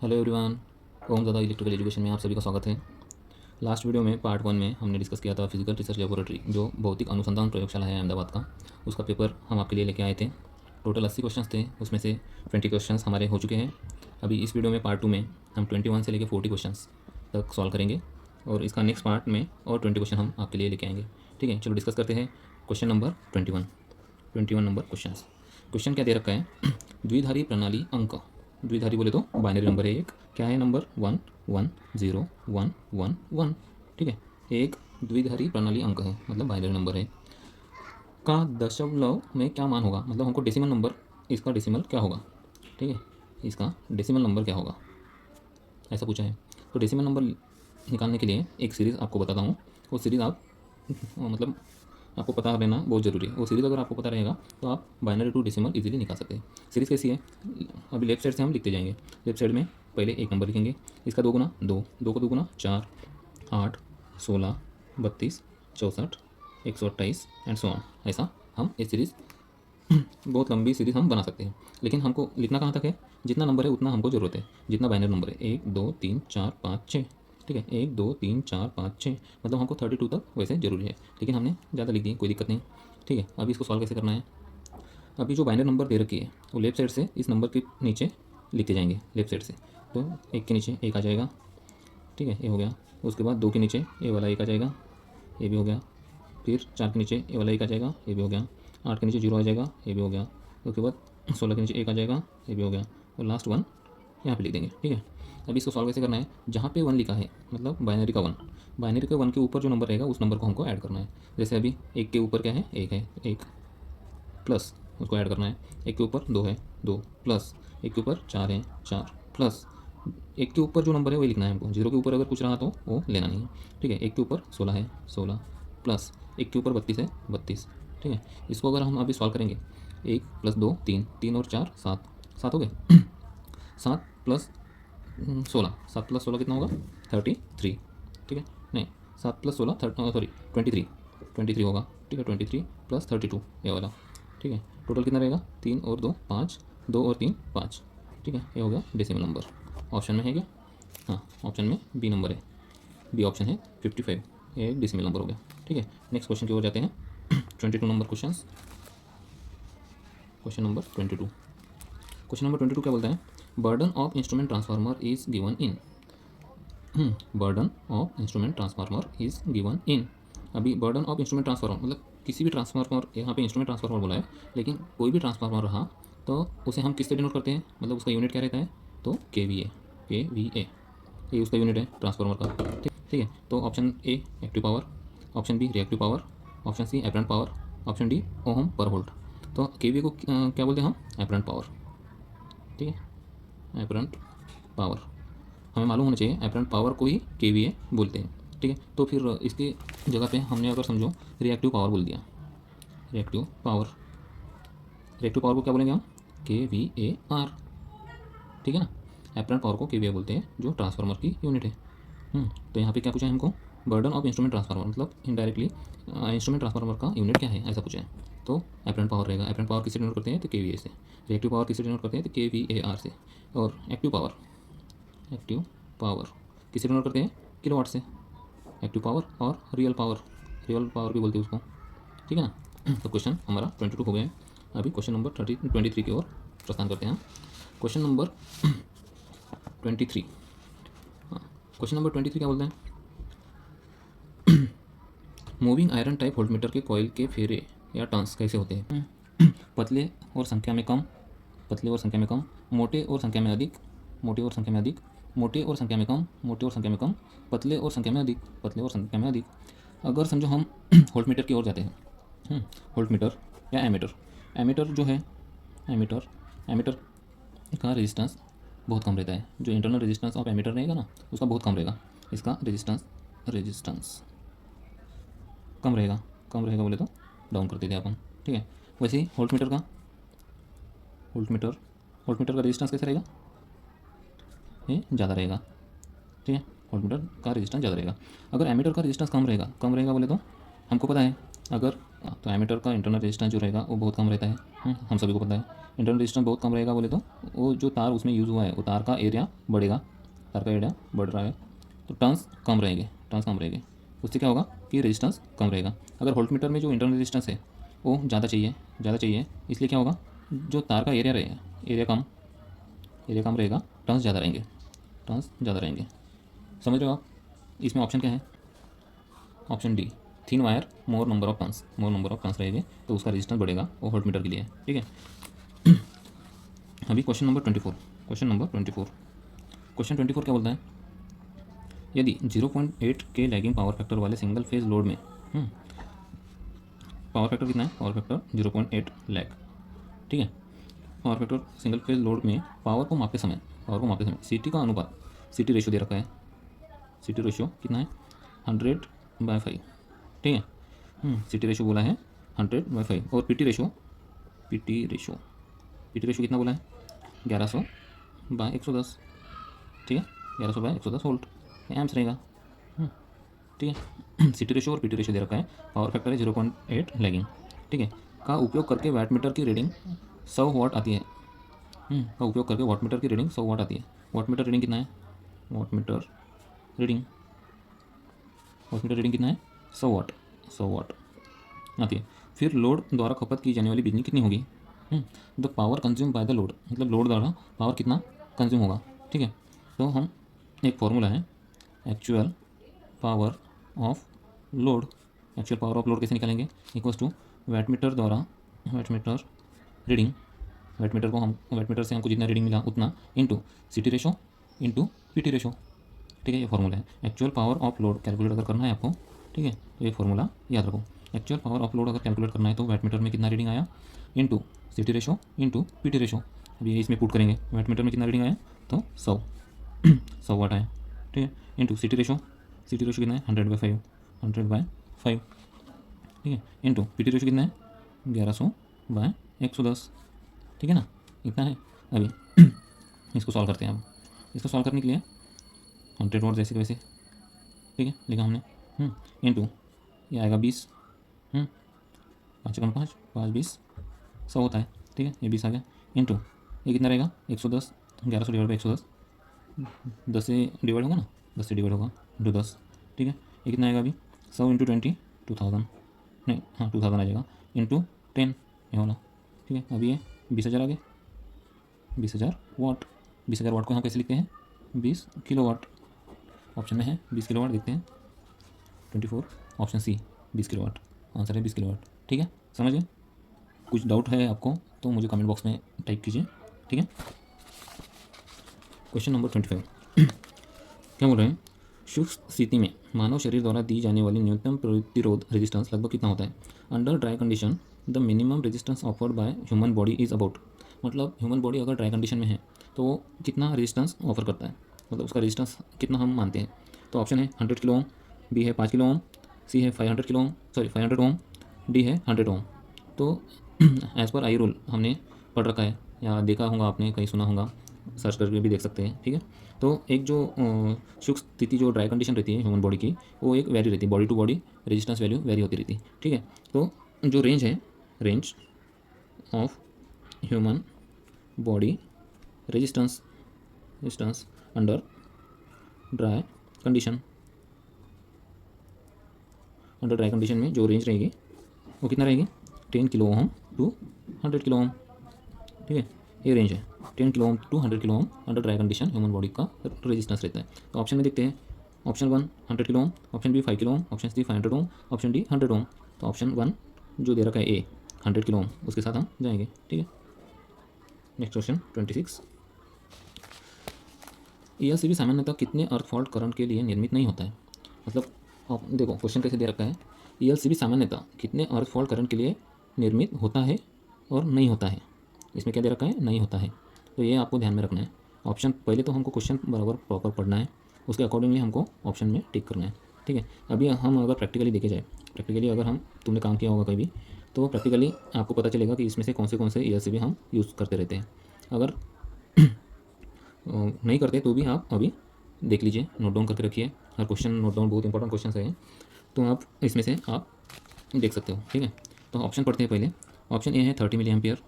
Hello everyone. ओम ज़्यादा electrical education में आप सभी का स्वागत है। लास्ट वीडियो में पार्ट 1 में हमने डिस्कस किया था फिजिकल रिसर्च लेबोरेटरी, जो भौतिक अनुसंधान प्रयोगशाला है अहमदाबाद का। उसका पेपर हम आपके लिए लेके आए थे। टोटल 80 क्वेश्चंस थे, उसमें से 20 क्वेश्चंस हमारे हो चुके हैं। अभी इस वीडियो में पार्ट 2 में हम 21 से लेकर 40 क्वेश्चंस तक सॉल्व करेंगे, और इसका नेक्स्ट पार्ट में और 20 क्वेश्चन हम आपके लिए लेके आएंगे। ठीक है, चलो डिस्कस करते हैं। Question number 21 number questions. Question क्या दे रखा है? द्विधारी प्रणाली अंक। द्विधारी बोले तो बाइनरी नंबर है एक। क्या है? नंबर 1 1 0 1 1 1। ठीक है, एक द्विधारी प्रणाली अंक है, मतलब बाइनरी नंबर है। का दशमलव में क्या मान होगा? मतलब हमको डेसिमल नंबर, इसका डेसिमल क्या होगा? ठीक है, इसका डेसिमल नंबर क्या होगा, ऐसा पूछा है। तो डेसिमल नंबर निकालने के लिए एक सीरीज़ आपको बताता हूँ। वो सीरीज़ आप मतलब आपको पता रहना बहुत ज़रूरी है। वो सीरीज़ अगर आपको पता रहेगा तो आप बाइनरी टू डेसिमल इजीली निकाल सकते हैं। सीरीज़ कैसी है? अभी लेफ्ट साइड से हम लिखते जाएंगे। लेफ्ट साइड में पहले एक नंबर लिखेंगे, इसका दो गुना दो, दो का दो गुना 4, 8, 16, 32, 64, 128 एंड सो ऑन। ऐसा हम ये सीरीज़ बहुत लंबी सीरीज़ हम बना सकते हैं। लेकिन हमको लिखना कहाँ तक है? जितना नंबर है उतना हमको ज़रूरत है। जितना बाइनरी नंबर है 1 2 3 4 5 6। ठीक है, 1 2 3 4 5 6, मतलब हमको 32 तक वैसे ज़रूरी है, लेकिन हमने ज़्यादा लिख दी, कोई दिक्कत नहीं। ठीक है, अभी इसको सॉल्व कैसे करना है? अभी जो बाइनरी नंबर दे रखी है वो लेफ्ट साइड से इस नंबर के नीचे लिखते जाएंगे। लेफ्ट साइड से तो एक के नीचे एक आ जाएगा। ठीक है, ये हो गया। उसके बाद दो के नीचे ए वाला एक आ जाएगा, ये भी हो गया। फिर 4 के नीचे ए वाला एक आ जाएगा, ये भी हो गया। 8 के नीचे 0 आ जाएगा, ये भी हो गया। उसके बाद 16 के नीचे एक आ जाएगा, ये भी हो गया। और लास्ट 1 यहाँ पे लिख देंगे। ठीक है, अभी इसको सॉल्व कैसे करना है? जहाँ पे 1 लिखा है, मतलब बाइनरी का 1, बाइनरी के 1 के ऊपर जो नंबर रहेगा उस नंबर को हमको ऐड करना है। जैसे अभी एक के ऊपर क्या है? एक है, एक प्लस उसको ऐड करना है। एक के ऊपर 2 है, 2 प्लस। एक के ऊपर 4 है, 4 प्लस। एक के ऊपर जो नंबर है वही लिखना है हमको। 0 के ऊपर अगर कुछ रहा तो वो लेना नहीं है। ठीक है, एक के ऊपर 16 है, 16 प्लस। एक के ऊपर 32 है, 32। ठीक है, इसको अगर हम अभी सॉल्व करेंगे, 1 प्लस 2 3, 3 और 4 7, 7 हो गए। 7 प्लस 16, 7 प्लस 16 कितना होगा? 33। ठीक है, नहीं, 7 प्लस 16 सॉरी 23, 23 होगा। ठीक है, 23 प्लस 32 ये वाला। ठीक है, टोटल कितना रहेगा? 3 और 2 5, 2 और 3 5। ठीक है, ये हो गया डेसिमल नंबर। ऑप्शन में है क्या? हाँ, ऑप्शन में बी नंबर है। बी ऑप्शन है 55, ये डेसिमल नंबर हो गया। ठीक है, नेक्स्ट क्वेश्चन की ओर जाते हैं। 22 number question. Question number 22। Question number 22 क्या बोलता है? Burden of instrument transformer is given in. Burden of instrument transformer is given in. अभी बर्डन ऑफ इंस्ट्रूमेंट ट्रांसफार्मर मतलब किसी भी ट्रांसफार्मर, यहाँ पे इंस्ट्रूमेंट ट्रांसफार्मर बोला है, लेकिन कोई भी ट्रांसफार्मर रहा तो उसे हम किससे डिनोट करते हैं? मतलब उसका यूनिट क्या रहता है? तो KVA, KVA ये उसका यूनिट है ट्रांसफार्मर का। ठीक ठीक है, तो option A active power, option B reactive power, option C apparent power, option D ohm पर वोल्ट। तो KVA को क्या बोलते हैं हम? Apparent power. ठीक है, एपरेंट पावर हमें मालूम होना चाहिए। एपरेंट पावर को ही KVA बोलते हैं। ठीक है, तो फिर इसकी जगह पे हमने अगर समझो रिएक्टिव पावर बोल दिया, रिएक्टिव पावर, रिएक्टिव पावर को क्या बोलेंगे हम? KVAR। ठीक है ना, एपरेंट पावर को KVA बोलते हैं, जो ट्रांसफार्मर की यूनिट है। तो यहाँ पे क्या पूछा है हमको? बर्डन ऑफ इंस्ट्रूमेंट ट्रांसफार्मर, मतलब इनडायरेक्टली इंस्ट्रूमेंट ट्रांसफार्मर का यूनिट क्या है, ऐसा पूछा है। तो एपरेंट पावर रहेगा। एपरेंट पावर किससे डिनोट करते हैं? तो KVA से। रिएक्टिव पावर किससे डिनोट करते हैं? तो KVAR से। और एक्टिव पावर, एक्टिव पावर किससे डिनोट करते हैं? किलोवाट से। एक्टिव पावर और रियल पावर भी बोलते हैं उसको। ठीक है ना। तो क्वेश्चन हमारा 22 हो गया है। अभी क्वेश्चन नंबर 23 की ओर प्रस्थान करते हैं। Question number 23। हाँ, क्वेश्चन नंबर 23 क्या बोलते हैं? मूविंग आयरन टाइप वोल्टमीटर के कॉइल के फेरे या टर्न्स कैसे होते हैं? पतले और संख्या में कम, पतले और संख्या में कम, मोटे और संख्या में अधिक, मोटे और संख्या में अधिक, मोटे और संख्या में कम, मोटे और संख्या में कम, पतले और संख्या में अधिक, पतले और संख्या में अधिक। अगर समझो हम वोल्टमीटर की ओर जाते हैं, वोल्टमीटर या एमीटर। एमीटर जो है, एमीटर एमीटर का रेजिस्टेंस बहुत कम रहता है। जो इंटरनल रेजिस्टेंस ऑफ एमीटर रहेगा ना, उसका बहुत कम रहेगा। इसका रेजिस्टेंस कम रहेगा। कम रहेगा बोले तो डाउन करते थे अपन। ठीक है, वैसे ही वोल्टमीटर का, वोल्टमीटर का रेजिस्टेंस कैसा रहेगा? ये ज़्यादा रहेगा। ठीक है, वोल्टमीटर का रेजिस्टेंस ज़्यादा रहेगा। अगर एमीटर का रेजिस्टेंस कम रहेगा बोले तो हमको पता है, अगर तो एमीटर का इंटरनल रेजिस्टेंस जो रहेगा वो बहुत कम रहता है। हम सभी को पता है इंटरनल रेजिस्टेंस बहुत कम रहेगा बोले तो वो जो तार उसमें यूज़ हुआ है वो तार का एरिया बढ़ेगा, तार का एरिया बढ़ रहा है तो टर्न्स कम रहेंगे। उससे क्या होगा कि रेजिस्टेंस कम रहेगा। अगर वोल्टमीटर में जो इंटरनल रेजिस्टेंस है वो ज़्यादा चाहिए, इसलिए क्या होगा, जो तार का एरिया रहेगा, एरिया कम रहेगा, टर्न्स ज़्यादा रहेंगे। समझ रहे हो आप? इसमें ऑप्शन क्या है? Option D, thin wire more number of turns रहेंगे तो उसका रेजिस्टेंस बढ़ेगा, वो वोल्टमीटर के लिए है। ठीक है। अभी क्वेश्चन नंबर 24 क्या बोलता है? यदि 0.8 के लैगिंग पावर फैक्टर वाले सिंगल फेज लोड में पावर फैक्टर कितना है? Power factor 0.8 lag. ठीक है। Power factor single phase load में पावर को मापते समय सीटी का अनुपात, सीटी रेशियो दे रखा है। सीटी रेशियो कितना है? 100/5। ठीक है। सीटी रेशियो बोला है 100/5। और पीटी रेशियो कितना बोला है? 1100/110। ठीक है, 1100/110 वोल्ट एम्स रहेगा। ठीक है। सीटी रेशियो और पीटी रेशियो दे रखा है, पावर फैक्टर है 0.8 लैगिंग। ठीक है। का उपयोग करके वाटमीटर की रीडिंग 100 वाट आती है। का उपयोग करके वाटमीटर की रीडिंग 100 वाट आती है। वाटमीटर रीडिंग कितना है? वाटमीटर रीडिंग कितना है? 100 वाट आती है। फिर लोड द्वारा खपत की जाने वाली बिजली कितनी होगी? The power consume by the load, मतलब लोड द्वारा पावर कितना कंज्यूम होगा। ठीक है। तो हम एक फॉर्मूला है एक्चुअल पावर ऑफ लोड कैसे निकालेंगे? Equals two wattmeter reading, wattmeter से हमको जितना रीडिंग मिला उतना इंटू सीटी रेशो इंटू पीटी रेशो। ठीक है, ये फॉर्मूला है। Actual power of load calculate अगर करना है आपको, ठीक है, तो ये फॉर्मूला याद रखो। एक्चुअल पावर ऑफ लोड अगर कैलकुलेट करना है तो वाटमीटर में कितना रीडिंग आया इंटू सीटी रेशो इंटू पीटी रेशो। अब ये इसमें पुट करेंगे, वाटमीटर में कितना रीडिंग आया तो 100 वाट आया। ठीक है, इंटू सीटी रेशो कितना है? 100/5। ठीक है, इंटू पीटी रेशो कितना है? 1100/110। ठीक है ना, इतना है। अभी इसको सॉल्व करते हैं। अब इसको सॉल्व करने के लिए 100 वाट जैसे वैसे, ठीक है, लिखा हमने। इंटू ये आएगा 20, 5 कम 5 5 20 100 होता है। ठीक है, ये 20 आ गया। इंटू ये कितना रहेगा? 110, 1100/110, 10 से डिवाइड होगा ना, 10 से डिवाइड होगा इंटू 10। ठीक है, ये कितना आएगा? अभी 100 इंटू 20 2000, नहीं, हाँ 2000 आ जाएगा इंटू 10 ये वाला। ठीक है, अभी ये 20,000 आ गए। 20,000 वाट। 20,000 वाट को हम कैसे लिखते हैं? 20 किलोवाट। ऑप्शन में है 20 किलोवाट, देखते हैं 24 ऑप्शन सी 20 किलोवाट। आंसर है 20 किलोवाट। ठीक है, समझ गए? कुछ डाउट है आपको तो मुझे कमेंट बॉक्स में टाइप कीजिए। ठीक है। क्वेश्चन नंबर 25 क्या बोल रहे हैं? शुष्क स्थिति में मानव शरीर द्वारा दी जाने वाली न्यूनतम प्रतिरोध रेजिस्टेंस लगभग कितना होता है? Under dry condition the minimum resistance offered by human body is about, मतलब ह्यूमन बॉडी अगर ड्राई कंडीशन में है तो वो कितना रेजिस्टेंस ऑफर करता है, मतलब उसका रेजिस्टेंस कितना हम मानते हैं? तो ऑप्शन है 100 किलो ओम, बी है 5 किलो ओम, सी है 500 ओम, डी है 100 ओम। तो एज़ पर आई रूल हमने पढ़ रखा है या देखा होगा, आपने कहीं सुना होगा, सर्च करके भी देख सकते हैं। ठीक है, तो एक जो शुष्क स्थिति जो ड्राई कंडीशन रहती है ह्यूमन बॉडी की, वो एक वेरी रहती है, body to body resistance value vary होती रहती है। ठीक है, तो जो रेंज है, range of human body resistance under dry condition, में जो रेंज रहेगी वो कितना रहेगी? 10 kilo ohm to 100 kilo ohm. ठीक है, ये रेंज है 10 kilo ohm to 100 kilo ohm under dry condition human body का रेजिस्टेंस रहता है। तो ऑप्शन में देखते हैं, option 1 100 kilo ohm, option B 5 kilo ohm, option C 500 ohm, option D 100 ohm. तो ऑप्शन 1 जो दे रखा है ए 100 किलो ओम, उसके साथ हम जाएंगे। ठीक है, नेक्स्ट क्वेश्चन 26। ELCB सामान्यतः कितने अर्थ फॉल्ट करंट के लिए निर्मित नहीं होता है? मतलब आप देखो क्वेश्चन कैसे दे रखा है, ELCB सामान्यतः कितने अर्थ फॉल्ट करंट के लिए निर्मित होता है और नहीं होता है। इसमें क्या दे रखा है? नहीं होता है। तो ये आपको ध्यान में रखना है। ऑप्शन पहले तो हमको क्वेश्चन बराबर प्रॉपर पढ़ना है, उसके अकॉर्डिंगली हमको ऑप्शन में टिक करना है। ठीक है, अभी हम अगर प्रैक्टिकली देखे जाए, प्रैक्टिकली अगर हम तुमने काम किया होगा कभी, तो प्रैक्टिकली आपको पता चलेगा कि इसमें से कौन से ELCB हम यूज़ करते रहते हैं। अगर नहीं करते तो भी आप अभी देख लीजिए, नोट डाउन करके रखिए। हर क्वेश्चन नोट डाउन, बहुत इंपॉर्टेंट क्वेश्चन है, तो आप इसमें से आप देख सकते हो। ठीक है, तो ऑप्शन पढ़ते हैं पहले। ऑप्शन ए है 30 मिली एम्पियर,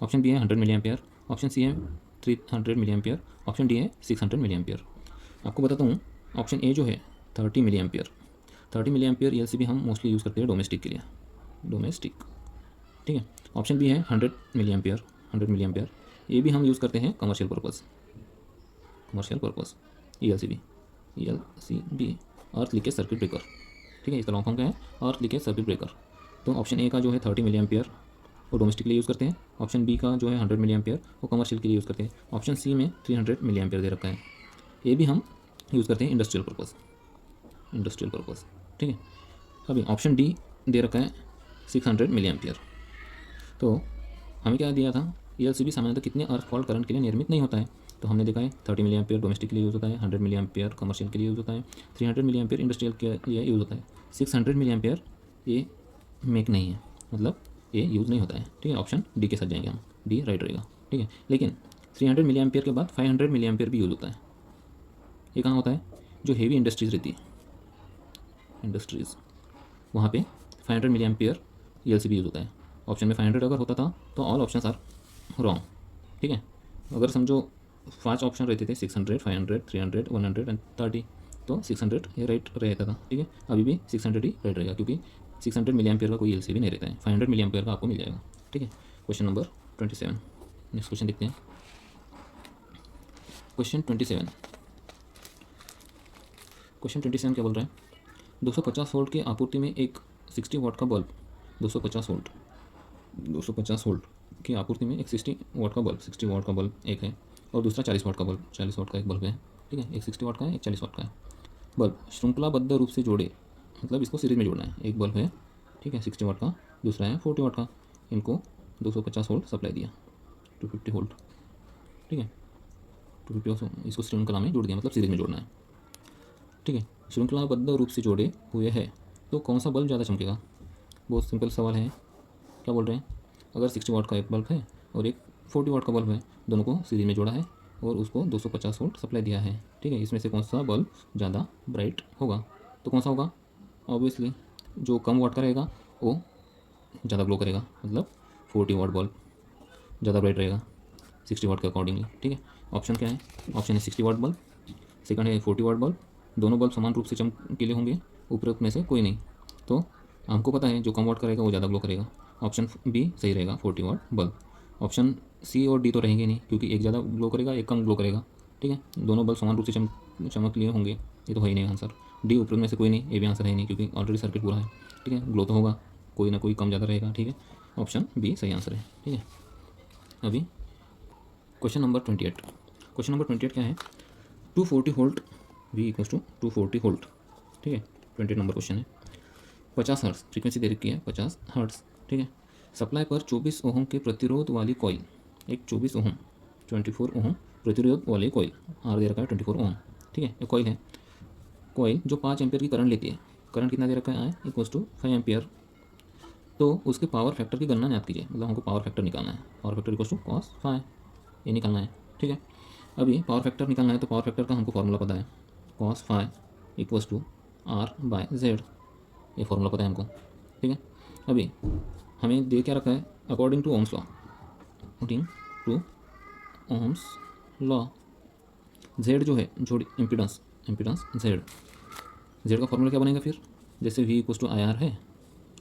ऑप्शन बी है 100 मिली एम्पियर, ऑप्शन सी है 300 मिली एम्पियर, ऑप्शन डी है 600 मिली एम्पियर। आपको बताता हूँ, ऑप्शन ए जो है 30 milli ampere, 30 milli ampere ELCB हम मोस्टली यूज़ करते हैं डोमेस्टिक के लिए, डोमेस्टिक, ठीक है। ऑप्शन बी है 100 मिली एम्पियर, 100 मिली एम्पियर, ये भी हम यूज़ करते हैं commercial purpose, commercial purpose, ELCB, अर्थ लीकेज सर्किट ब्रेकर, ठीक है। इसका लॉन्ग फॉर्म क्या है, अर्थ लीकेज सर्किट ब्रेकर। तो ऑप्शन ए का जो है 30 मिली एम्पियर वो डोमेस्टिक के लिए यूज़ करते हैं, ऑप्शन बी का जो है 100 मिली एम्पियर वो कमर्शियल के लिए यूज़ करते हैं, ऑप्शन सी में 300 मिली एम्पियर दे रखा है, ये भी हम यूज़ करते हैं इंडस्ट्रियल पर्पज़, इंडस्ट्रियल पर्पज़, ठीक है। अभी ऑप्शन डी दे रखा है 600 मिली एम्पियर। तो हमें क्या दिया था, ELCB सामान्यतः कितने अर्थ फॉल्ट करंट के लिए निर्मित नहीं होता है, तो हमने देखा है 30 मिली एम्पियर डोमेस्टिक के लिए यूज़ होता है, 100 मिली एम्पियर कमर्शियल के लिए यूज़ होता है, 300 मिली एम्पियर इंडस्ट्रियल के लिए यूज़ होता है, 600 मिली एम्पियर ये मेक नहीं है, मतलब ये यूज़ नहीं होता है, ठीक है। ऑप्शन डी के साथ जाएंगे हम, डी राइट रहेगा, ठीक है। लेकिन 300 मिली एम्पियर के बाद 500 मिली एम्पियर भी यूज़ होता है। ये कहाँ होता है, जो हेवी इंडस्ट्रीज़ रहती है, इंडस्ट्रीज़, वहाँ पे 500 मिली एम्पियर ELCB यूज़ होता है। ऑप्शन में 500 अगर होता था तो ऑल ऑप्शन आर रॉन्ग, ठीक है। अगर समझो 5 ऑप्शन रहते थे 600, 500, 300, 100 एंड 30, तो 600 ये राइट रहता था, ठीक है। अभी भी 600 ही राइट रहेगा क्योंकि 600 मिली एम्पियर का कोई ELCB नहीं रहता है, 500 मिली एम्पियर का आपको मिल जाएगा, ठीक है। क्वेश्चन नंबर 27, नेक्स्ट क्वेश्चन देखते हैं। क्वेश्चन 27, क्वेश्चन 27 क्या बोल रहा है, 250 वोल्ट की आपूर्ति में एक 60 वाट का बल्ब, 250 वोल्ट की आपूर्ति में एक 60 वाट का बल्ब, 60 वाट का बल्ब एक है, और दूसरा 40 वाट का बल्ब, 40 वाट का एक बल्ब है, ठीक है। एक 60 वाट का है, एक 40 वाट का है। बल्ब श्रृंखलाबद्ध रूप से जोड़े, मतलब इसको सीरीज में जोड़ना है। एक बल्ब है, ठीक है, 60 वाट का, दूसरा है 40 वाट का, इनको 250 वोल्ट सप्लाई दिया, 250 वोल्ट, ठीक है, 250, इसको श्रृंखला में जोड़ दिया, मतलब सीरीज में जोड़ना है, ठीक है। श्रृंखलाबद्ध रूप से जोड़े हुए है तो कौन सा बल्ब ज़्यादा चमकेगा। बहुत सिंपल सवाल है, क्या बोल रहे हैं, अगर 60 वाट का एक बल्ब है और एक 40 वाट का बल्ब है, दोनों को सीरीज में जोड़ा है और उसको 250 वोल्ट सप्लाई दिया है, ठीक है। इसमें से कौन सा बल्ब ज़्यादा ब्राइट होगा, तो कौन सा होगा, ऑब्वियसली जो कम वाट का रहेगा वो ज़्यादा ग्लो करेगा, मतलब 40 वाट बल्ब ज़्यादा ब्राइट रहेगा 60 वाट के अकॉर्डिंगली, ठीक है। ऑप्शन क्या है, ऑप्शन है 60 वाट बल्ब, सेकंड है 40 वाट बल्ब, दोनों बल्ब समान रूप से चमकीले होंगे, उपरोक्त में से कोई नहीं। तो हमको पता है जो कम वाट का रहेगा वो ज़्यादा ग्लो करेगा, ऑप्शन बी सही रहेगा 40 वाट बल्ब। ऑप्शन सी और डी तो रहेंगे नहीं क्योंकि एक ज़्यादा ग्लो करेगा एक कम ग्लो करेगा, ठीक है। दोनों बल्ब समान रूप से चमकीले होंगे, ये तो है ही नहीं आंसर। डी उपरोक्त में से कोई नहीं, ये भी आंसर है नहीं क्योंकि ऑलरेडी सर्किट पूरा है, ठीक है। ग्लो तो होगा, कोई ना कोई कम ज़्यादा रहेगा, ठीक है। ऑप्शन बी सही आंसर है, ठीक है। अभी क्वेश्चन नंबर 28, क्वेश्चन नंबर 28 क्या है, 240 volt V equals to 240 volt, ठीक है। 28 नंबर क्वेश्चन है। 50 हर्ट्ज़ फ्रीक्वेंसी दे रखी है, 50 हर्ट्ज़, ठीक है। सप्लाई पर 24 ओम के प्रतिरोध वाली कॉइल, एक 24 ओम 24 ओम प्रतिरोध वाली कॉइल, आर दे रखा है 24 ओम, ठीक है। ये कॉइल है, कॉइल जो 5 एम्पियर की करंट लेती है, करंट कितना दे रखा है, इक्वल्स टू 5 एम्पियर। तो उसके पावर फैक्टर की गणना याद कीजिए, मतलब हमको पावर फैक्टर निकालना है, power factor equals to cos 5, ये निकालना है, ठीक है। अभी पावर फैक्टर निकालना है तो पावर फैक्टर का हमको फॉर्मूला पता है, cos 5 इक्वल्स टू R/Z, ये फॉर्मूला पता है हमको, ठीक है। अभी हमें दे क्या रखा है, according to Ohm's law, according to Ohm's law Z जो है, जोड़ इम्पिडेंस, इम्पिडेंस Z का फॉर्मूला क्या बनेगा फिर, जैसे V इक्वल्स टू IR है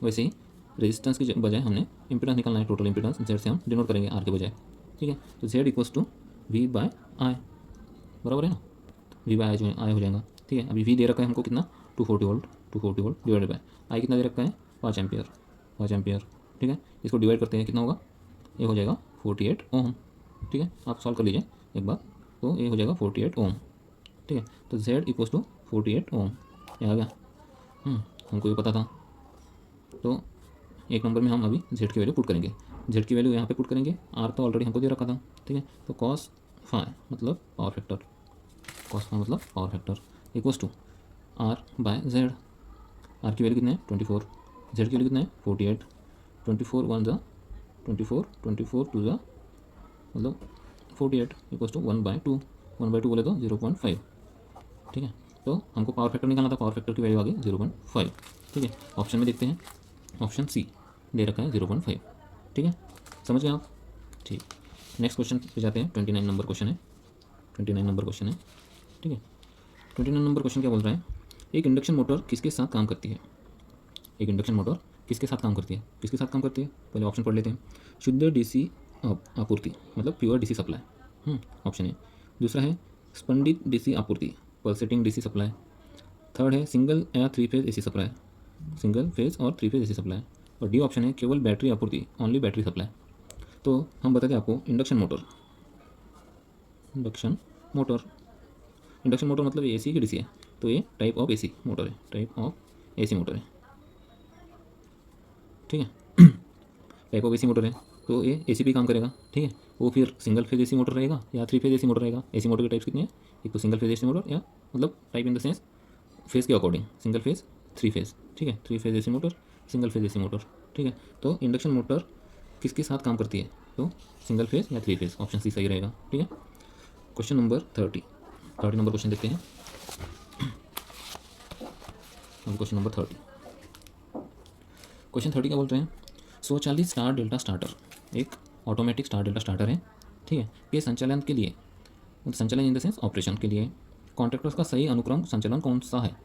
वैसे ही रेजिस्टेंस की बजाय हमने इम्पिडेंस निकालना है, टोटल इम्पिडेंस Z से हम डिनोट करेंगे R के बजाय, ठीक है। तो Z इक्वल्स टू V/I, बराबर है ना, V/I जो है I हो जाएगा, ठीक है। अभी V दे रखा है हमको कितना, 240 volt, 240 volt divided by I कितना दे रखा है, 5 एम्पियर, 5 एम्पियर, ठीक है। इसको डिवाइड करते हैं कितना होगा, ये हो जाएगा 48 ओम, ठीक है। आप सॉल्व कर लीजिए एक बार, तो ये हो जाएगा 48 ओम, ठीक है। तो Z इक्वल्स टू 48 ओम, ये आ गया, हमको ये पता था। तो एक नंबर में हम अभी Z की वैल्यू पुट करेंगे, Z की वैल्यू यहाँ पे पुट करेंगे, R तो ऑलरेडी हमको दे रखा था, ठीक है। तो cos 5 मतलब पावर फैक्टर, cos 5 मतलब power factor equals to R/Z, R की वैल्यू कितने हैं 24, Z की वैल्यू कितने हैं 48, 24 1 ज़ा 24, 24 2 ज़ा मतलब 48 इक्वल्स टू 1/2, 1/2 बोले तो 0.5, ठीक है। तो हमको पावर फैक्टर निकालना था, पावर फैक्टर की वैल्यू आ गई 0.5, ठीक है। ऑप्शन में देखते हैं, ऑप्शन सी दे रखा है 0.5। ठीक है, समझ गए आप? ठीक, नेक्स्ट क्वेश्चन पे जाते हैं। 29 नंबर क्वेश्चन है, 29 नंबर क्वेश्चन है। ठीक है, 29 नंबर क्वेश्चन क्या बोल रहा है, एक इंडक्शन मोटर किसके साथ काम करती है? एक इंडक्शन मोटर किसके साथ काम करती है? किसके साथ काम करती है, पहले ऑप्शन पढ़ लेते हैं। शुद्ध डीसी आपूर्ति, मतलब प्योर डीसी सप्लाई, ऑप्शन है। दूसरा है स्पंदित डीसी आपूर्ति, पल्सेटिंग डीसी सप्लाई। थर्ड है सिंगल या 3 phase AC supply, single phase और 3 फेज एसी सप्लाई। और डी ऑप्शन है केवल बैटरी आपूर्ति, ओनली बैटरी सप्लाई। तो हम बताते हैं आपको induction motor. Induction motor, induction motor मतलब एसी की डीसी है, तो ये टाइप ऑफ एसी मोटर है, टाइप ऑफ एसी मोटर है। ठीक है, टाइप ऑफ एसी मोटर है, तो ये एसी पे काम करेगा। ठीक है, वो फिर सिंगल फेज एसी मोटर रहेगा या 3 फेज एसी मोटर रहेगा। एसी मोटर के टाइप्स कितने हैं, एक तो सिंगल फेज एसी मोटर, या मतलब type in the sense phase के अकॉर्डिंग, सिंगल फेज, 3 फेज। ठीक है, 3 phase AC motor, single phase AC motor. ठीक है, तो इंडक्शन मोटर किसके साथ काम करती है, तो सिंगल फेज या 3 फेज, ऑप्शन सी सही रहेगा। ठीक है, क्वेश्चन नंबर 30 नंबर क्वेश्चन देखते हैं। क्वेश्चन नंबर 30, क्वेश्चन 30 क्या बोल रहे हैं, स्वचालित स्टार डेल्टा स्टार्टर एक ऑटोमेटिक स्टार डेल्टा स्टार्टर है। ठीक है, ये संचालन के लिए, संचालन इन द सेंस ऑपरेशन के लिए कॉन्ट्रैक्टर्स का सही अनुक्रम संचालन कौन सा है?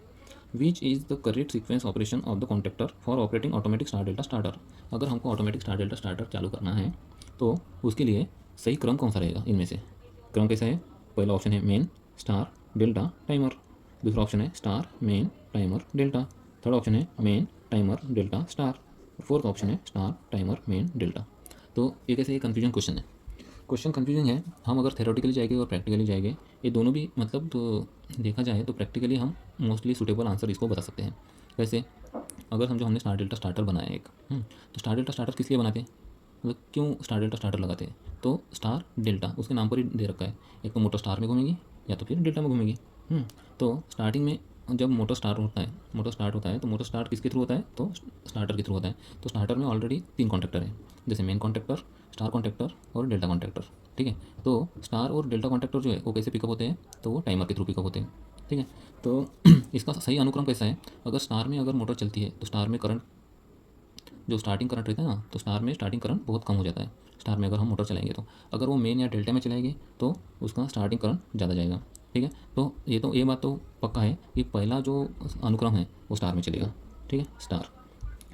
Which is the correct sequence operation of the contractor for operating automatic star delta starter. अगर हमको ऑटोमेटिक स्टार डेल्टा स्टार्टर चालू करना है तो उसके लिए सही क्रम कौन सा रहेगा? इनमें से क्रम कैसा है? पहला ऑप्शन है मेन स्टार डेल्टा टाइमर, दूसरा ऑप्शन है star main timer delta, third option है main timer delta star, fourth option है स्टार टाइमर मेन डेल्टा। तो ये कैसे कन्फ्यूजन क्वेश्चन है, क्वेश्चन कन्फ्यूजन है। हम अगर थेरोटिकली जाएंगे और प्रैक्टिकली जाएंगे, ये दोनों भी मतलब तो देखा जाए तो प्रैक्टिकली हम मोस्टली सूटेबल आंसर इसको बता सकते हैं। वैसे अगर समझो हमने स्टार डेल्टा स्टार्टर बनाया एक, तो स्टार डेल्टा स्टार्टर किस लिए बनाते हैं, मतलब क्यों स्टार डेल्टा स्टार्टर लगाते हैं? तो स्टार डेल्टा उसके नाम पर ही दे रखा है, एक तो मोटर स्टार में घूमेगी या तो फिर डेल्टा में घूमेगी। तो स्टार्टिंग में जब मोटर स्टार्ट होता है, मोटर स्टार्ट होता है तो मोटर स्टार्ट किसके थ्रू होता है, तो स्टार्टर के थ्रू होता है। तो स्टार्टर में ऑलरेडी 3 कॉन्ट्रैक्टर हैं, जैसे मेन कॉन्ट्रैक्टर, स्टार कॉन्ट्रैक्टर और डेल्टा कॉन्ट्रैक्टर। ठीक है, तो स्टार और डेल्टा कॉन्ट्रैक्टर जो है वो कैसे पिकअप होते हैं, तो वो टाइमर के थ्रू पिकअप होते हैं। ठीक है, तो इसका सही अनुक्रम कैसा है, अगर स्टार में अगर मोटर चलती है तो स्टार में करंट, जो स्टार्टिंग करंट रहता है ना, तो स्टार में स्टार्टिंग करंट बहुत कम हो जाता है स्टार में अगर हम मोटर चलाएंगे तो। अगर वो मेन या डेल्टा में चलाएंगे तो उसका स्टार्टिंग करंट ज़्यादा जाएगा। ठीक है, तो ये बात तो पक्का है कि पहला जो अनुक्रम है वो स्टार में चलेगा। ठीक है, स्टार।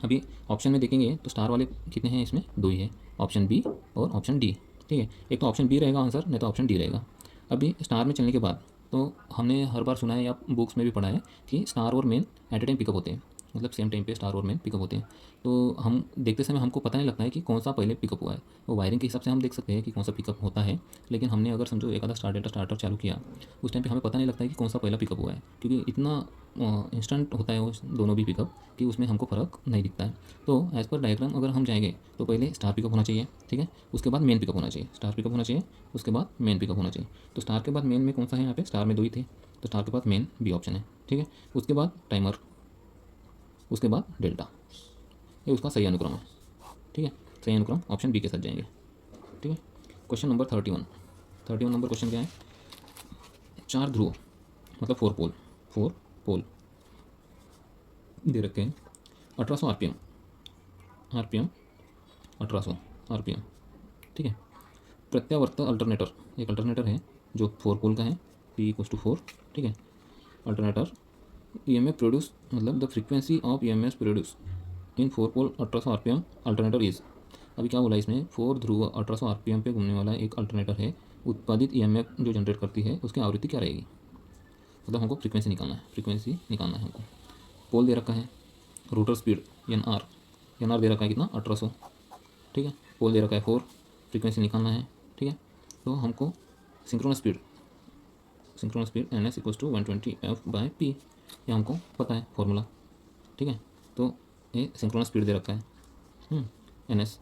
अभी ऑप्शन में देखेंगे तो स्टार वाले कितने हैं, इसमें 2 ही है, ऑप्शन बी और ऑप्शन डी। ठीक है, एक तो ऑप्शन बी रहेगा आंसर, नहीं तो ऑप्शन डी रहेगा। अभी स्टार में चलने के बाद तो हमने हर बार सुना है या बुक्स में भी पढ़ा है कि स्टार और main at a time pickup होते हैं, मतलब सेम टाइम पे स्टार और मेन पिकअप होते हैं। तो हम देखते समय हमको पता नहीं लगता है कि कौन सा पहले पिकअप हुआ है। वो वायरिंग के हिसाब से हम देख सकते हैं कि कौन सा पिकअप होता है, लेकिन हमने अगर समझो एक आधा स्टार डेल्टा स्टार्टर चालू किया, उस टाइम पे हमें पता नहीं लगता है कि कौन सा पहला पिकअप हुआ है, क्योंकि इतना इंस्टेंट होता है वो दोनों भी पिकअप कि उसमें हमको फ़र्क नहीं दिखता है। तो एज़ पर डायग्राम अगर हम जाएंगे तो पहले स्टार पिकअप होना चाहिए। ठीक है, उसके बाद मेन पिकअप होना चाहिए, स्टार पिकअप होना चाहिए, उसके बाद मेन पिकअप होना चाहिए। तो स्टार के बाद मेन में कौन सा है, यहाँ पे स्टार में 2 ही थे, तो स्टार के बाद मेन बी ऑप्शन है। ठीक है, उसके बाद टाइमर, उसके बाद डेल्टा, ये उसका सही अनुक्रम है। ठीक है, सही अनुक्रम ऑप्शन बी के साथ जाएंगे। ठीक है, क्वेश्चन नंबर 31 नंबर क्वेश्चन क्या है, 4 ध्रुव मतलब 4 पोल दे रखे हैं, 1800 आरपीएम 1800 आरपीएम। ठीक है, प्रत्यावर्त अल्टरनेटर, एक अल्टरनेटर है जो 4 पोल का है, P = 4। ठीक है, अल्टरनेटर EMF प्रोड्यूस, मतलब the frequency of EMF produce in 4 pole 1800 RPM alternator is. अभी क्या बोला इसमें, 4 ध्रुव 1800 आरपीएम पे घूमने वाला एक अल्टरनेटर है, उत्पादित EMF जो जनरेट करती है उसकी आवृत्ति क्या रहेगी, मतलब हमको फ्रीक्वेंसी निकालना है हमको। पोल दे रखा है, रोटर स्पीड एन आर दे रखा है कितना, 1800। ठीक है, पोल दे रखा है 4, फ्रीक्वेंसी निकालना है। ठीक है, तो हमको सिंक्रोनस स्पीड NS = 120 F/P, ये हमको पता है फॉर्मूला। ठीक है, तो ये सिंक्रोनस स्पीड दे रखा है NS।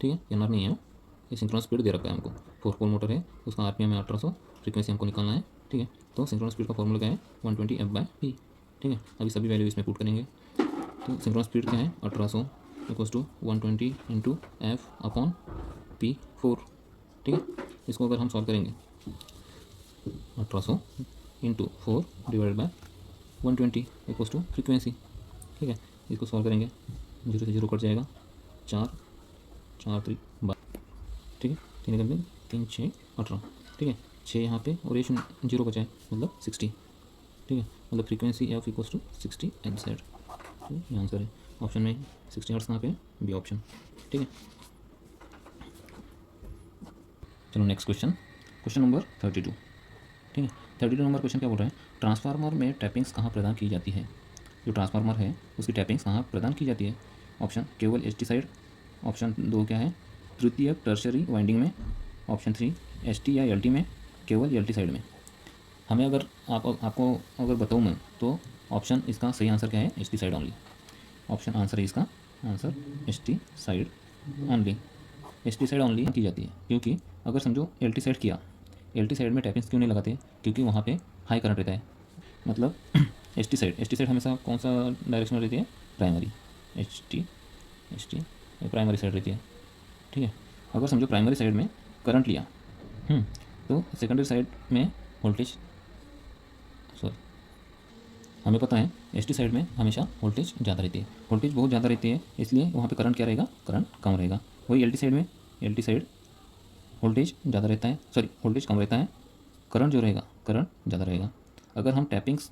ठीक है, NR नहीं है, ये सिंक्रोनस स्पीड दे रखा है हमको। 4 पोल मोटर है, उसका आरपीएम है 1800, फ्रीक्वेंसी हमको निकालना है। ठीक है, तो सिंक्रोनस स्पीड का फॉर्मूला क्या है, 120 F/P। ठीक है, अभी सभी वैल्यू इसमें पुट करेंगे। तो सिंक्रोनस स्पीड क्या है, 1800 = 120 × F/P4। ठीक है, इसको अगर हम सॉल्व करेंगे, 1800 × 4 / 120 = फ्रीक्वेंसी। ठीक है, इसको सॉल्व करेंगे, 0 से 0 कट जाएगा, 4 4 3 12, ठीक है। 3 एकम 3 3 6 18, ठीक है। 6 यहाँ पे और ये 0 बचा है, मतलब 60, ठीक है। मतलब frequency F equals to 60 H Z, ये आंसर है। ऑप्शन में 60 हर्ट्ज कहाँ पे है, बी ऑप्शन, ठीक है। चलो नेक्स्ट क्वेश्चन, क्वेश्चन नंबर 32, ठीक है। 32 नंबर क्वेश्चन क्या बोल रहा है, ट्रांसफार्मर में टैपिंग्स कहाँ प्रदान की जाती है। जो ट्रांसफार्मर है उसकी टैपिंग्स कहाँ प्रदान की जाती है। ऑप्शन केवल एच टी साइड, ऑप्शन 2 क्या है, तृतीय टर्शरी वाइंडिंग में, ऑप्शन 3 एस टी या एल टी में, केवल एल टी साइड में। हमें अगर आपको अगर बताऊँ मैं तो ऑप्शन इसका सही आंसर क्या है, H T side only. Option answer है इसका answer H T side only. H T side only की जाती है क्योंकि अगर समझो एल टी साइड किया, एल टी साइड में टैपिंग्स क्यों नहीं लगाते, क्योंकि वहाँ पे हाई करंट रहता है। मतलब एच टी साइड हमेशा कौन सा डायरेक्शन में रहती है, primary. H T primary side रहती है, ठीक है। अगर समझो प्राइमरी साइड में करंट लिया, तो सेकेंडरी साइड में वोल्टेज, सॉरी हमें पता है एच टी साइड में हमेशा वोल्टेज ज़्यादा रहती है, वोल्टेज बहुत ज़्यादा रहती है, इसलिए वहाँ पे करंट क्या रहेगा, करंट कम रहेगा। वही एल टी साइड में, एल टी साइड वोल्टेज ज़्यादा रहता है, सॉरी वोल्टेज कम रहता है, करंट जो रहेगा करंट ज़्यादा रहेगा। अगर हम टैपिंग्स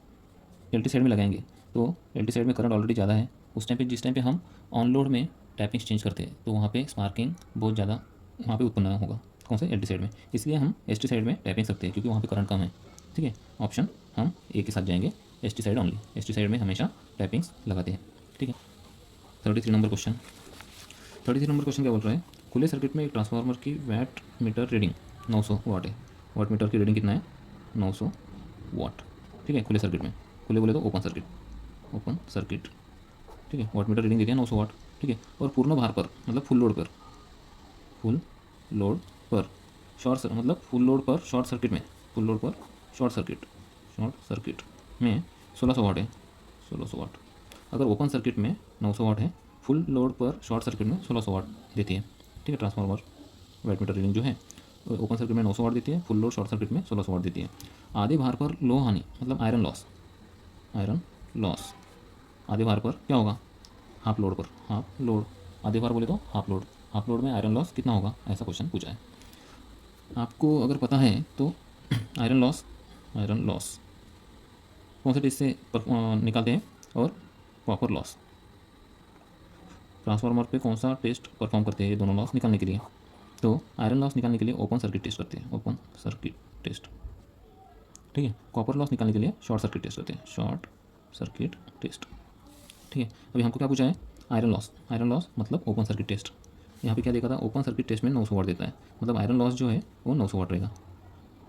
एल टी साइड में लगाएंगे तो एल टी साइड में करंट ऑलरेडी ज़्यादा है, उस टाइम पे जिस टाइम पे हम ऑन लोड में टैपिंग्स चेंज करते हैं तो वहाँ पे स्पार्किंग बहुत ज़्यादा वहाँ पे उत्पन्न होगा, कौन से एल टी साइड में। इसलिए हम एस टी साइड में टैपिंग सकते हैं क्योंकि वहाँ पे करंट कम है, ठीक है। ऑप्शन हम ए के साथ जाएंगे, S T side only. S T side में हमेशा टैपिंग्स लगाते हैं, ठीक है। 33 नंबर क्वेश्चन, 33 नंबर क्वेश्चन क्या बोल रहा है, खुले सर्किट में एक ट्रांसफार्मर की वैट मीटर रीडिंग 900 वाट है। वाट मीटर की रीडिंग कितना है, 900 वाट, ठीक है। खुले सर्किट में, खुले बोले तो ओपन सर्किट, ओपन सर्किट, ठीक है। वाट मीटर रीडिंग देती है 900 वाट, ठीक है। और पूर्ण भार पर मतलब फुल लोड पर, फुल लोड पर शॉर्ट मतलब फुल लोड पर शॉर्ट सर्किट में, फुल लोड पर शॉर्ट सर्किट में 1600 वाट है, 1600 वाट। अगर ओपन सर्किट में 900 वाट है, फुल लोड पर शॉर्ट सर्किट में 1600 वाट देती है, ठीक है। ट्रांसफार्मर वाट मीटर रीडिंग जो है ओपन सर्किट में 900 वाट देती है, फुल लोड शॉर्ट सर्किट में 1600 वाट देती है। आधे भार पर लो हानि मतलब आयरन लॉस, आयरन लॉस आधे भार पर क्या होगा, हाफ लोड पर, हाफ लोड आधे भार बोले तो हाफ लोड, हाफ लोड में आयरन लॉस कितना होगा, ऐसा क्वेश्चन पूछा है। आपको अगर पता है तो आयरन लॉस कौन से टेस्ट से निकालते हैं, और कॉपर लॉस ट्रांसफार्मर पे कौन सा टेस्ट परफॉर्म करते हैं ये दोनों लॉस निकालने के लिए। तो आयरन लॉस निकालने के लिए ओपन सर्किट टेस्ट करते हैं, ओपन सर्किट टेस्ट, ठीक है। कॉपर लॉस निकालने के लिए शॉर्ट सर्किट टेस्ट करते हैं, शॉर्ट सर्किट टेस्ट, ठीक है। अभी हमको क्या पूछा है, आयरन लॉस मतलब ओपन सर्किट टेस्ट। यहाँ पे क्या देखा था, ओपन सर्किट टेस्ट में 900 वाट देता है, मतलब आयरन लॉस जो है वो 900 वाट रहेगा,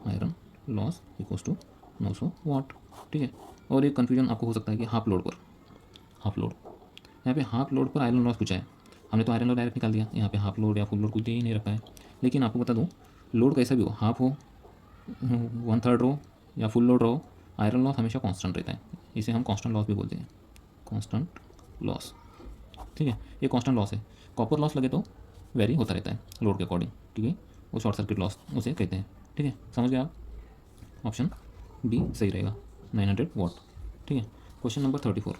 आयरन लॉस इक्वल्स टू 900 वाट, ठीक है। और एक कन्फ्यूजन आपको हो सकता है कि हाफ लोड पर, हाफ लोड, यहाँ पे हाफ लोड पर आयरन लॉस पूछा है, हमने तो आयरन लॉस डायरेक्ट निकाल दिया, यहाँ पे हाफ लोड या फुल लोड कुछ दे ही नहीं रखा है। लेकिन आपको बता दूँ, लोड कैसा भी हो, हाफ हो, 1/3 रो या फुल लोड रहो, आयरन लॉस हमेशा कांस्टेंट रहता है, इसे हम कांस्टेंट लॉस भी बोलते हैं, कांस्टेंट लॉस, ठीक है। ये कांस्टेंट लॉस है। कॉपर लॉस लगे तो वेरी होता रहता है लोड के अकॉर्डिंग, ठीक है। वो शॉर्ट सर्किट लॉस उसे कहते हैं, ठीक है। समझ गए आप, ऑप्शन बी सही रहेगा, 900 वाट, ठीक है। क्वेश्चन नंबर 34,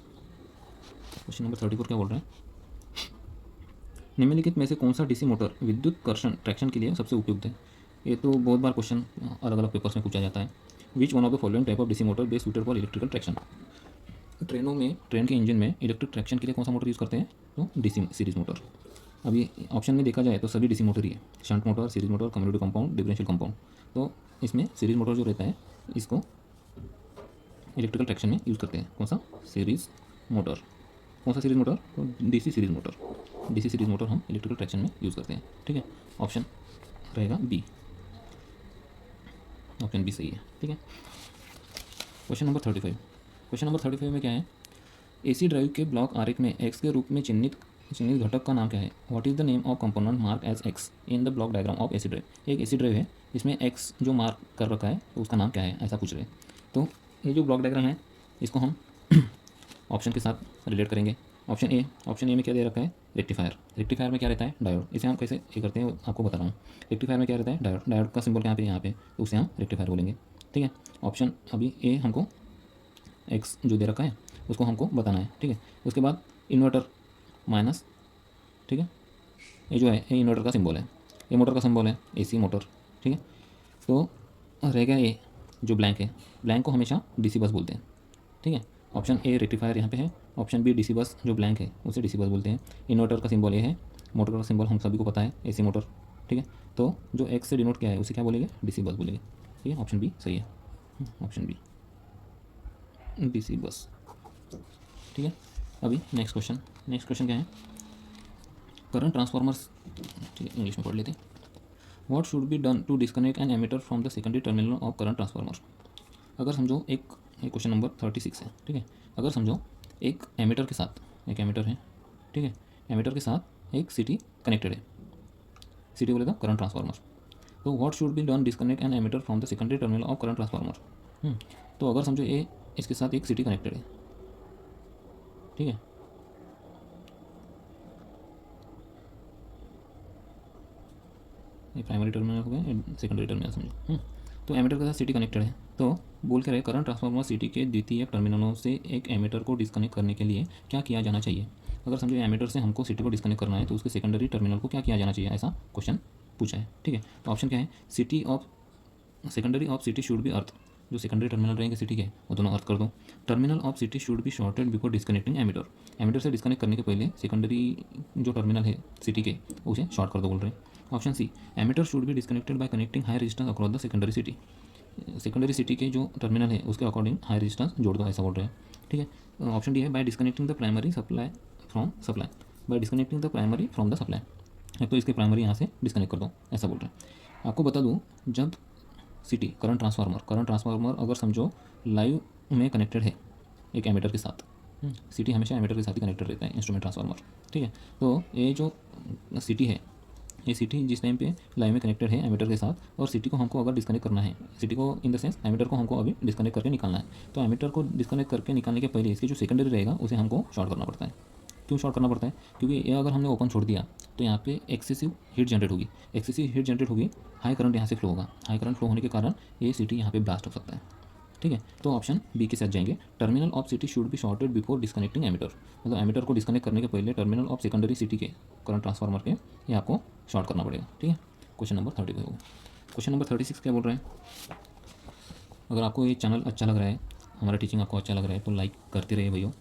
क्वेश्चन नंबर 34 क्या बोल रहे हैं, निम्नलिखित में से कौन सा डीसी मोटर विद्युत कर्षण ट्रैक्शन के लिए सबसे उपयुक्त है। ये तो बहुत बार क्वेश्चन अलग अलग पेपर्स में पूछा जाता है। Which one of the following type of DC motor best suited for electrical traction. ट्रेनों में, ट्रेन के इंजन में इलेक्ट्रिक ट्रैक्शन के लिए कौन सा मोटर यूज़ करते हैं, तो डीसी सीरीज मोटर। अभी ऑप्शन में देखा जाए तो सभी डीसी मोटर ही है, shunt motor, series motor, commutative compound, differential compound. तो इसमें सीरीज मोटर जो रहता है इसको इलेक्ट्रिकल ट्रैक्शन में यूज़ करते हैं, कौन सा, सीरीज मोटर। कौन सा सीरीज मोटर, तो DC series motor, DC series motor हम इलेक्ट्रिकल ट्रैक्शन में यूज़ करते हैं, ठीक है। ऑप्शन रहेगा बी, ऑप्शन बी सही है, ठीक है। क्वेश्चन नंबर 35, क्वेश्चन नंबर 35 में क्या है, एसी ड्राइव के ब्लॉक आरेख में एक्स के रूप में चिन्हित घटक का नाम क्या है। What is the name of component mark as X in the block diagram of AC drive. एक एसी ड्राइव है, इसमें एक्स जो मार्क कर रखा है तो उसका नाम क्या है, ऐसा पूछ रहे हैं। तो ये जो ब्लॉक डायग्राम है इसको हम ऑप्शन के साथ रिलेट करेंगे। ऑप्शन ए में क्या दे रखा है, रेक्टिफायर। रेक्टिफायर में क्या रहता है, डायोड। इसे हम कैसे ये करते हैं आपको बता रहा हूँ। रेक्टिफायर में क्या रहता है, डायोड। डायोड का सिंबल यहाँ पे तो उसे हम रेक्टिफायर बोलेंगे, ठीक है। ऑप्शन अभी ए हमको एक्स जो दे रखा है उसको हमको बताना है, ठीक है। उसके बाद इन्वर्टर माइनस, ठीक है, ये जो है ये इन्वर्टर का सिंबल है, ये मोटर का सिंबल है AC मोटर, ठीक है। तो रह गया ये जो ब्लैंक है, ब्लैंक को हमेशा DC बस बोलते हैं, ठीक है। ऑप्शन ए रेक्टिफायर यहाँ पे है, ऑप्शन बी DC बस जो ब्लैंक है उसे DC बस बोलते हैं। इन्वर्टर का सिंबल ये है, मोटर का सिंबल हम सभी को पता है AC मोटर, ठीक है। तो जो X से डिनोट किया है उसे क्या बोलेंगे, DC बस बोलेंगे, ठीक है। ऑप्शन बी सही है, ऑप्शन बी DC बस, ठीक है। अभी नेक्स्ट क्वेश्चन क्या है, करंट ट्रांसफार्मर्स, ठीक है, इंग्लिश में पढ़ लेते हैं। What should be done to disconnect an ammeter from the secondary terminal of current transformer. अगर समझो एक क्वेश्चन नंबर 36 है, ठीक है। अगर समझो एक एमीटर के साथ, एक एमीटर है, ठीक है, एमीटर के साथ एक CT कनेक्टेड है, CT बोले तो करंट ट्रांसफार्मर। तो what should be done disconnect an ammeter from the secondary terminal of current transformer. तो अगर समझो ये इसके साथ एक CT कनेक्टेड है, ठीक है, ये प्राइमरी टर्मिनल हो गया, सेकेंडरी टर्मिनल समझो। तो एमीटर के साथ CT कनेक्टेड है, तो बोल के रहे करंट ट्रांसफार्मर CT के द्वितीय टर्मिनलों से एक एमीटर को डिस्कनेक्ट करने के लिए क्या किया जाना चाहिए। अगर समझो एमीटर से हमको CT को डिस्कनेक्ट करना है तो उसके सेकेंडरी टर्मिनल को क्या किया जाना चाहिए, ऐसा क्वेश्चन पूछा है, ठीक है। तो ऑप्शन क्या है, secondary of CT should be earth, जो सेकेंडरी टर्मिनल रहेंगे CT के वो दोनों अर्थ कर दो। Terminal of CT should be shorted before disconnecting ammeter, ammeter से डिस्कनेक्ट करने के पहले सेकेंडरी जो टर्मिनल है CT के उसे शॉर्ट कर दो बोल रहे हैं। Option C, ammeter should be disconnected by connecting high resistance across the secondary CT, secondary CT के जो टर्मिनल है उसके अकॉर्डिंग हाई रेजिस्टेंस जोड़ दो, ऐसा बोल रहे हैं, ठीक है। ऑप्शन डी है, by disconnecting the primary supply from supply, by disconnecting the primary from the supply, एक तो इसके प्राइमरी यहाँ से डिस्कनेक्ट कर दो, ऐसा बोल रहे हैं। आपको बता दूँ, जब CT करंट ट्रांसफार्मर अगर समझो लाइव में कनेक्टेड है एक एमीटर के साथ, CT हमेशा एमीटर के साथ ही कनेक्टेड रहता है, इंस्ट्रूमेंट ट्रांसफार्मर, ठीक है। तो ये जो CT है, ये CT जिस टाइम पे लाइव में कनेक्टेड है एमीटर के साथ, और CT को हमको अगर डिस्कनेक्ट करना है, CT को इन द सेंस एमीटर को हमको अभी डिस्कनेक्ट करके निकालना है, तो एमीटर को डिस्कनेक्ट करके निकालने के पहले इसकी जो सेकेंडरी रहेगा उसे हमको शॉर्ट करना पड़ता है। क्यों शॉर्ट करना पड़ता है, क्योंकि ये अगर हमने ओपन छोड़ दिया तो यहाँ पे एक्सेसिव हीट जनरेट होगी, हाई करंट यहाँ से फ्लो होगा, हाई करंट फ्लो होने के कारण ये CT यहाँ पे ब्लास्ट हो सकता है, ठीक है। तो ऑप्शन बी के साथ जाएंगे, terminal of CT should be shorted before disconnecting ammeter, मतलब एमीटर को डिस्कनेक्ट करने के पहले टर्मिनल ऑफ सेकेंडरी CT के करंट ट्रांसफार्मर के ये आपको शॉर्ट करना पड़ेगा, ठीक है। क्वेश्चन नंबर 30 होगा। क्वेश्चन नंबर 36 क्या बोल रहे हैं, अगर आपको ये चैनल अच्छा लग रहा है, हमारा टीचिंग आपको अच्छा लग रहा है तो लाइक करते रहिए भैया,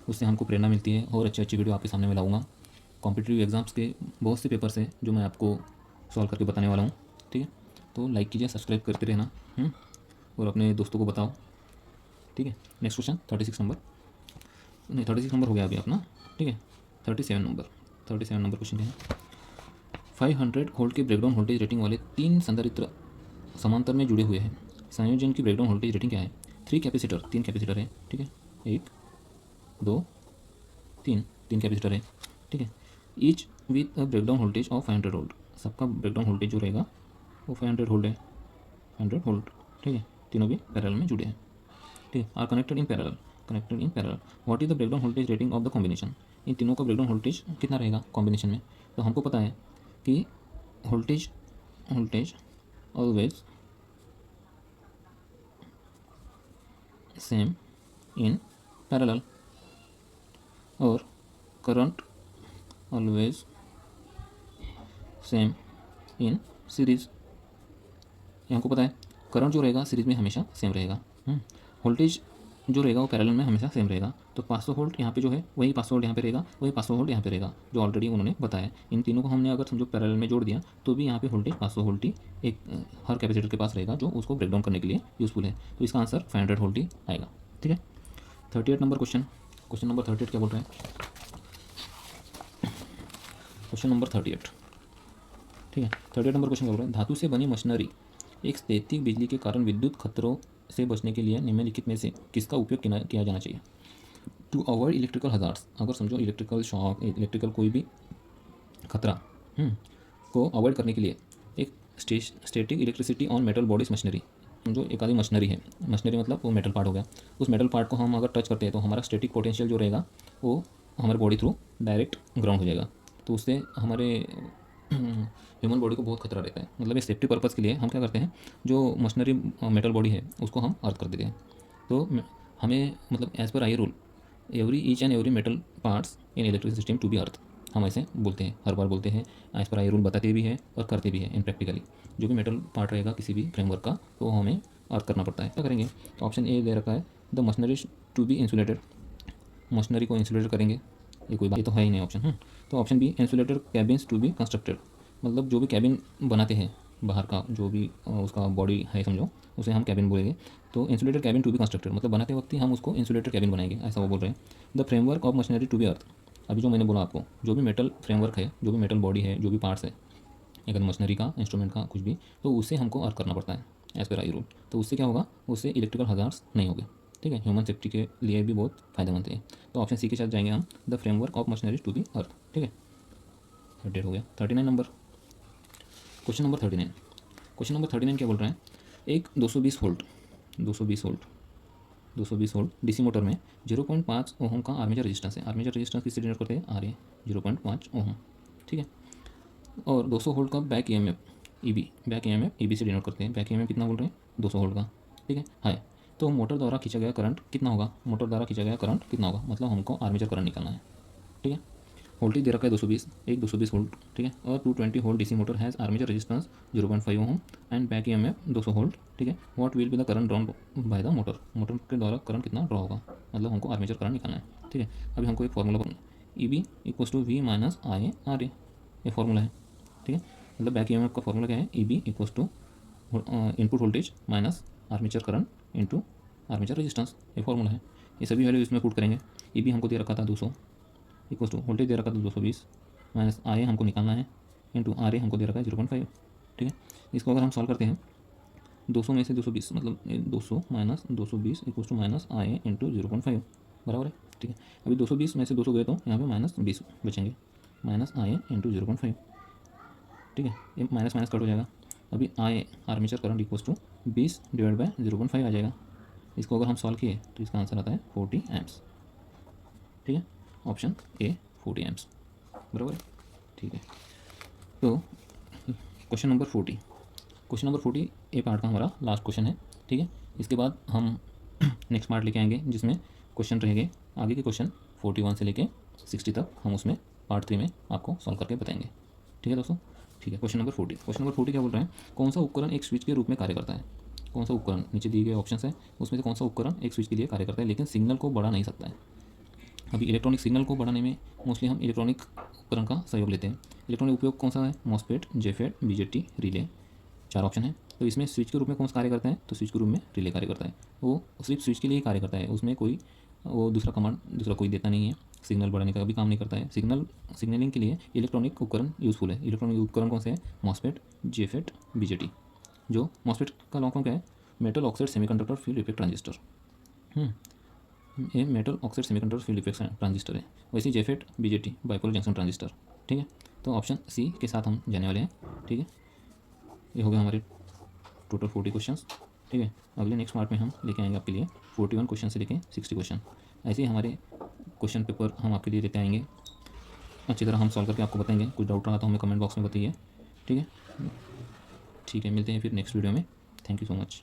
उससे हमको प्रेरणा मिलती है और अच्छी वीडियो आपके सामने मैं लाऊंगा। कॉम्पिटिटिव एग्जाम्स के बहुत से पेपर्स हैं जो मैं आपको सॉल्व करके बताने वाला हूँ, ठीक है। तो लाइक कीजिए, सब्सक्राइब करते रहना, और अपने दोस्तों को बताओ, ठीक है। नेक्स्ट क्वेश्चन 36 नंबर हो गया अभी अपना, ठीक है। 37 नंबर क्वेश्चन है, 500 वोल्ट के ब्रेकडाउन वोल्टेज रेटिंग वाले 3 संधारित्र समांतर में जुड़े हुए हैं, संयोजन की ब्रेकडाउन वोल्टेज रेटिंग क्या है। 3 कैपेसिटर है, ठीक है, 1 2 3 कैपेसिटर है, ठीक है। Each with a breakdown voltage of 500 volt, सबका ब्रेकडाउन वोल्टेज जो रहेगा वो 500 वोल्ट है, 100 वोल्ट, ठीक है। तीनों भी पैरेलल में जुड़े हैं, ठीक है। Are connected in parallel. What is the breakdown voltage rating of the combination, इन तीनों का ब्रेकडाउन वोल्टेज कितना रहेगा कॉम्बिनेशन में। तो हमको पता है कि voltage always same in parallel और current always same in series, ये हमको पता है। करंट जो रहेगा सीरीज में हमेशा सेम रहेगा, वोल्टेज जो रहेगा वो पैरेलल में हमेशा सेम रहेगा। तो 500 वोल्ट यहाँ पे जो है वही 500 वोल्ट यहाँ पे रहेगा, वही 500 वोल्ट यहाँ पे रहेगा, जो ऑलरेडी उन्होंने बताया। इन तीनों को हमने अगर समझो पैरेलल में जोड़ दिया तो भी यहाँ पे वोल्टेज 500 वोल्ट ही एक हर कैपेसिटर के पास रहेगा, जो उसको ब्रेकडाउन करने के लिए यूज़फुल है। तो इसका आंसर 500 वोल्ट ही आएगा, ठीक है। 38 नंबर क्वेश्चन नंबर 38 क्या बोल रहे हैं, क्वेश्चन नंबर 38, ठीक है। 38 नंबर क्वेश्चन क्या बोल रहे हैं, धातु से बनी मशीनरी एक स्थैतिक बिजली के कारण विद्युत खतरों से बचने के लिए निम्नलिखित में से किसका उपयोग किया जाना चाहिए। टू अवॉइड इलेक्ट्रिकल हजार्ड्स, अगर समझो इलेक्ट्रिकल शॉक, इलेक्ट्रिकल कोई भी खतरा को अवॉइड करने के लिए एक static electricity on metal bodies machinery, जो एक आदि मशीनरी है, मशीनरी मतलब वो मेटल पार्ट हो गया, उस मेटल पार्ट को हम अगर टच करते हैं तो हमारा स्टैटिक पोटेंशियल जो रहेगा वो हमारे बॉडी थ्रू डायरेक्ट ग्राउंड हो जाएगा। तो उससे हमारे ह्यूमन बॉडी को बहुत खतरा रहता है। मतलब ये सेफ्टी पर्पज़ के लिए हम क्या करते हैं, जो मशीनरी मेटल बॉडी है उसको हम अर्थ कर देते हैं। तो हमें मतलब as per I rule each and every metal parts in electric system to be earth, हम ऐसे बोलते हैं, हर बार बोलते हैं, एज पर आई रूल बताते भी है और करते भी है इन प्रैक्टिकली। जो भी मेटल पार्ट रहेगा किसी भी फ्रेमवर्क का तो हमें अर्थ करना पड़ता है। क्या करेंगे, तो ऑप्शन ए दे रखा है the machinery to be insulated, machinery को इंसुलेट करेंगे, ये कोई बात, ये तो है ही नहीं ऑप्शन। तो option B insulated cabins to be constructed, मतलब जो भी कैबिन बनाते हैं बाहर का, जो भी उसका बॉडी है समझो, उसे हम कैबिन बोलेंगे। तो insulated cabin to be constructed मतलब बनाते वक्त ही हम उसको इंसुलेटेड कैबिन बनाएंगे, ऐसा वो बोल रहे हैं। The framework of machinery to be earth, अभी जो मैंने बोला आपको, जो भी मेटल फ्रेमवर्क है, जो भी मेटल बॉडी है, जो भी पार्ट्स है अगर मशीनरी का, इंस्ट्रूमेंट का, कुछ भी, तो उससे हमको अर्थ करना पड़ता है एज पर आई रूल। तो उससे क्या होगा, उससे इलेक्ट्रिकल हजार्ड्स नहीं होंगे, ठीक है, ह्यूमन सेफ्टी के लिए भी बहुत फायदेमंद है। तो ऑप्शन सी के साथ जाएंगे हम, the framework of machinery to be earth, ठीक है। 38 हो गया। 39 number, question number 39। Question number 39 क्या बोल रहे हैं, एक 220 वोल्ट 220 वोल्ट डीसी मोटर में 0.5 ओहम का आर्मेचर रेजिस्टेंस है। आर्मेचर रेजिस्टेंस किससे डिनोट करते हैं, आर ए, 0.5 ओहम, ठीक है। और 200 वोल्ट का back EMF EB, back EMF EB से डिनोट करते हैं। बैक ईएमएफ कितना बोल रहे हैं, 200 वोल्ट का, ठीक है। तो मोटर द्वारा खींचा गया करंट कितना होगा, मोटर द्वारा खींचा गया करंट कितना होगा, मतलब हमको आर्मेचर करंट निकालना है, ठीक है। वोल्टेज दे रखा है 220, एक 220 वोल्ट, ठीक है। और 220 volt DC motor has armature resistance 0.5 ohm and back EMF 200 volt, ठीक है। What will be the current drawn by the motor, motor के द्वारा करंट कितना ड्रॉ होगा, मतलब हमको आर्मेचर करंट निकालना है, ठीक है। अभी हमको एक फॉर्मूला बनना, E B equal to V minus I A R A, ये फॉर्मूला है, ठीक है। मतलब बैक ईएमएफ का फॉर्मूला क्या है, E B equal to input voltage minus armature current into armature resistance, ये फॉर्मूला है। ये सभी वैल्यू इसमें पुट करेंगे। ई बी हमको दे रखा था 200 इक्वल टू वोल्टेज दे रखा था 220 माइनस आर ए हमको निकालना है इंटू आर ए हमको दे रखा है 0.5, ठीक है। इसको अगर हम सॉल्व करते हैं 200 में से 220 मतलब 200 minus 220 equal to minus R A into 0.5 बराबर है, ठीक है। अभी 220 में से 200 गए तो यहाँ पे माइनस 20 बचेंगे, माइनस आर ए इंटू 0.5, ठीक है। ये माइनस माइनस कट हो जाएगा। अभी आए armature current equal to 20 divide by 0.5 आ जाएगा। इसको अगर हम सॉल्व किए तो इसका आंसर आता है 40 एम्प्स, ठीक है। ऑप्शन ए 40 एम्प्स बराबर है, ठीक है। तो क्वेश्चन नंबर 40, क्वेश्चन नंबर 40 ए पार्ट का हमारा लास्ट क्वेश्चन है, ठीक है। इसके बाद हम नेक्स्ट पार्ट लेके आएंगे जिसमें क्वेश्चन रहेंगे आगे के क्वेश्चन 41 से लेके 60 तक, हम उसमें पार्ट 3 में आपको सॉल्व करके बताएंगे, ठीक है दोस्तों, ठीक है। क्वेश्चन नंबर 40, क्वेश्चन नंबर 40 क्या बोल रहे हैं, कौन सा उपकरण एक स्विच के रूप में कार्य करता है, कौन सा उपकरण, नीचे दिए गए ऑप्शन है उसमें से कौन सा उपकरण एक स्विच के लिए कार्य करता है लेकिन सिग्नल को बढ़ा नहीं सकता है। अभी इलेक्ट्रॉनिक सिग्नल को बढ़ाने में मोस्टली हम इलेक्ट्रॉनिक उपकरण का सहयोग लेते हैं। इलेक्ट्रॉनिक उपयोग कौन सा है, MOSFET, JFET, BJT, relay, 4 option है। तो इसमें स्विच के रूप में कौन सा कार्य करता है, तो स्विच के रूप में रिले कार्य करता है। वो सिर्फ स्विच के लिए ही कार्य करता है, उसमें कोई वो दूसरा कमांड दूसरा कोई देता नहीं है, सिग्नल बढ़ाने का भी काम नहीं करता है। सिग्नलिंग के लिए इलेक्ट्रॉनिक उपकरण यूज़फुल है। इलेक्ट्रॉनिक उपकरण कौन से हैं, मॉसफेट, जेफेट, बीजेटी। जो मॉसफेट का लॉन्ग फॉर्म क्या है, metal oxide semiconductor field effect transistor, ये metal oxide semiconductor field effect transistor है। वैसे JFET, BJT bipolar junction transistor, ठीक है। तो ऑप्शन सी के साथ हम जाने वाले हैं, ठीक है। ये हो गया हमारे टोटल 40 क्वेश्चंस, ठीक है। अगले नेक्स्ट पार्ट में हम लेके आएंगे आपके लिए 41 क्वेश्चन से लेके 60 क्वेश्चन। ऐसे ही हमारे क्वेश्चन पेपर हम आपके लिए लेते आएंगे, अच्छी तरह हम सॉल्व करके आपको बताएंगे। कुछ डाउट रहा तो हमें कमेंट बॉक्स में बताइए, ठीक है। ठीक है, मिलते हैं फिर नेक्स्ट वीडियो में। Thank you so much.